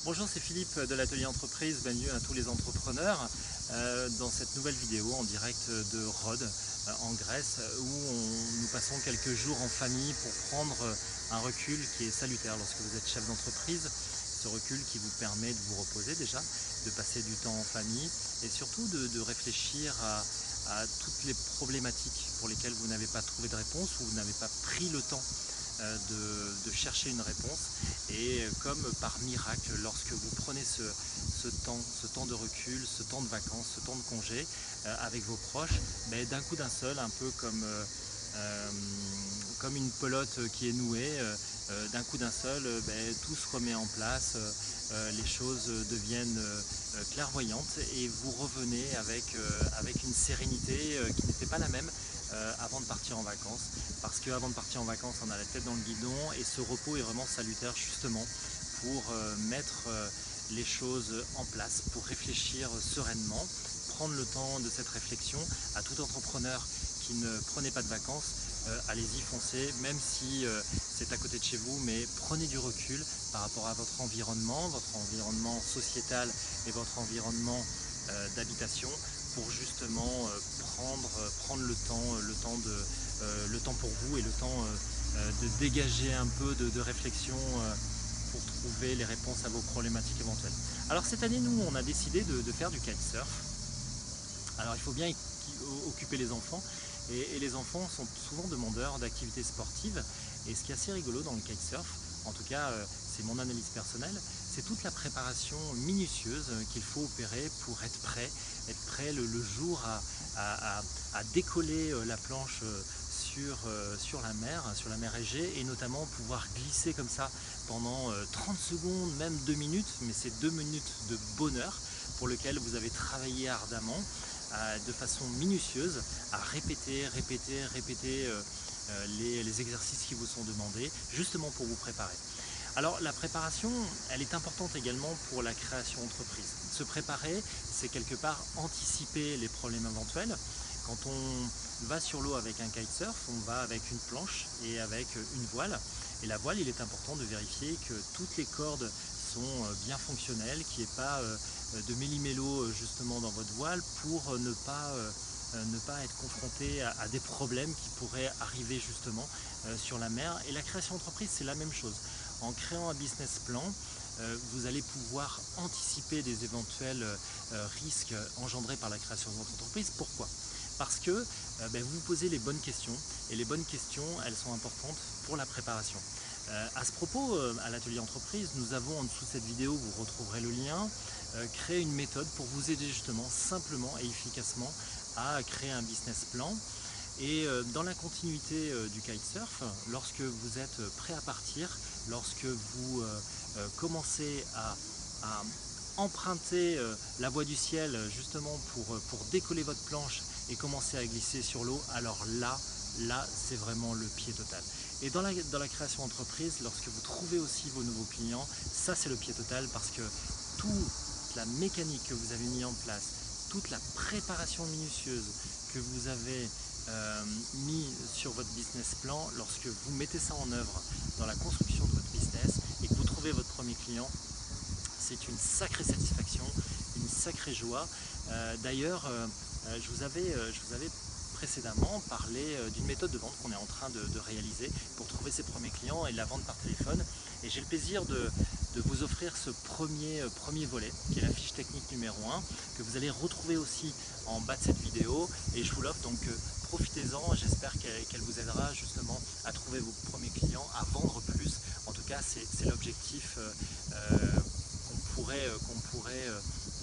Bonjour, c'est Philippe de l'Atelier Entreprise. Bienvenue à tous les entrepreneurs dans cette nouvelle vidéo en direct de Rhodes en Grèce où nous passons quelques jours en famille pour prendre un recul qui est salutaire lorsque vous êtes chef d'entreprise. Ce recul qui vous permet de vous reposer déjà, de passer du temps en famille et surtout de réfléchir à toutes les problématiques pour lesquelles vous n'avez pas trouvé de réponse ou vous n'avez pas pris le temps de chercher une réponse. Et comme par miracle, lorsque vous prenez ce temps de recul, ce temps de vacances, ce temps de congé avec vos proches, d'un coup d'un seul, un peu comme une pelote qui est nouée, d'un coup d'un seul, tout se remet en place, les choses deviennent clairvoyantes et vous revenez avec une sérénité qui n'était pas la même avant de partir en vacances. Parce qu'avant de partir en vacances, on a la tête dans le guidon et ce repos est vraiment salutaire justement pour mettre les choses en place, pour réfléchir sereinement, prendre le temps de cette réflexion. À tout entrepreneur qui ne prenait pas de vacances, allez-y, foncez, même si c'est à côté de chez vous, mais prenez du recul par rapport à votre environnement sociétal et votre environnement d'habitation pour justement prendre le temps pour vous et le temps de dégager un peu de réflexion pour trouver les réponses à vos problématiques éventuelles. Alors cette année, nous, on a décidé de faire du kitesurf. Alors il faut bien occuper les enfants et les enfants sont souvent demandeurs d'activités sportives et ce qui est assez rigolo dans le kitesurf, en tout cas c'est mon analyse personnelle, c'est toute la préparation minutieuse qu'il faut opérer pour être prêt le jour à décoller la planche sur la mer Égée et notamment pouvoir glisser comme ça pendant 30 secondes, même 2 minutes, mais c'est 2 minutes de bonheur pour lequel vous avez travaillé ardemment de façon minutieuse à répéter les exercices qui vous sont demandés justement pour vous préparer. Alors la préparation, elle est importante également pour la création d'entreprise. Se préparer, c'est quelque part anticiper les problèmes éventuels. Quand on va sur l'eau avec un kitesurf, on va avec une planche et avec une voile. Et la voile, il est important de vérifier que toutes les cordes sont bien fonctionnelles, qu'il n'y ait pas de méli-mélo justement dans votre voile pour ne pas être confronté à des problèmes qui pourraient arriver justement sur la mer. Et la création d'entreprise, c'est la même chose. En créant un business plan, vous allez pouvoir anticiper des éventuels risques engendrés par la création de votre entreprise. Pourquoi ? Parce que vous vous posez les bonnes questions et les bonnes questions, elles sont importantes pour la préparation. À ce propos, à l'atelier entreprise, nous avons en dessous de cette vidéo, vous retrouverez le lien, créé une méthode pour vous aider justement simplement et efficacement à créer un business plan. Et dans la continuité du kitesurf, lorsque vous êtes prêt à partir, lorsque vous commencez à emprunter la voie du ciel justement pour décoller votre planche et commencer à glisser sur l'eau, alors là c'est vraiment le pied total. Et dans la création d'entreprise, lorsque vous trouvez aussi vos nouveaux clients, ça c'est le pied total parce que toute la mécanique que vous avez mis en place, toute la préparation minutieuse que vous avez mis sur votre business plan, lorsque vous mettez ça en œuvre dans la construction de votre business et que vous trouvez votre premier client, c'est une sacrée satisfaction, une sacrée joie. D'ailleurs, je vous avais précédemment parlé d'une méthode de vente qu'on est en train de réaliser pour trouver ses premiers clients et la vente par téléphone. Et j'ai le plaisir de vous offrir ce premier volet, qui est la fiche technique numéro 1, que vous allez retrouver aussi en bas de cette vidéo. Et je vous l'offre, donc profitez-en, j'espère qu'elle vous aidera justement à trouver vos premiers clients, à vendre plus. En tout cas, c'est l'objectif qu'on pourrait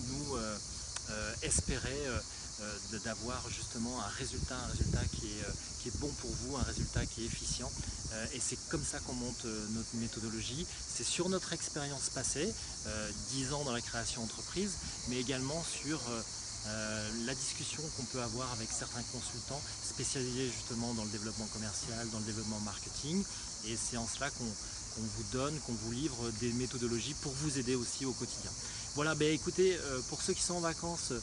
nous espérer d'avoir justement un résultat qui est bon pour vous, un résultat qui est efficient. Et c'est comme ça qu'on monte notre méthodologie. C'est sur notre expérience passée, 10 ans dans la création d'entreprise, mais également sur la discussion qu'on peut avoir avec certains consultants spécialisés justement dans le développement commercial, dans le développement marketing. Et c'est en cela qu'on vous donne, qu'on vous livre des méthodologies pour vous aider aussi au quotidien. Voilà, écoutez, pour ceux qui sont en vacances,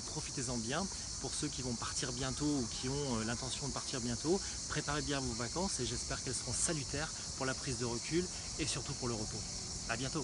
profitez-en bien. Pour ceux qui vont partir bientôt ou qui ont l'intention de partir bientôt, préparez bien vos vacances et j'espère qu'elles seront salutaires pour la prise de recul et surtout pour le repos. À bientôt.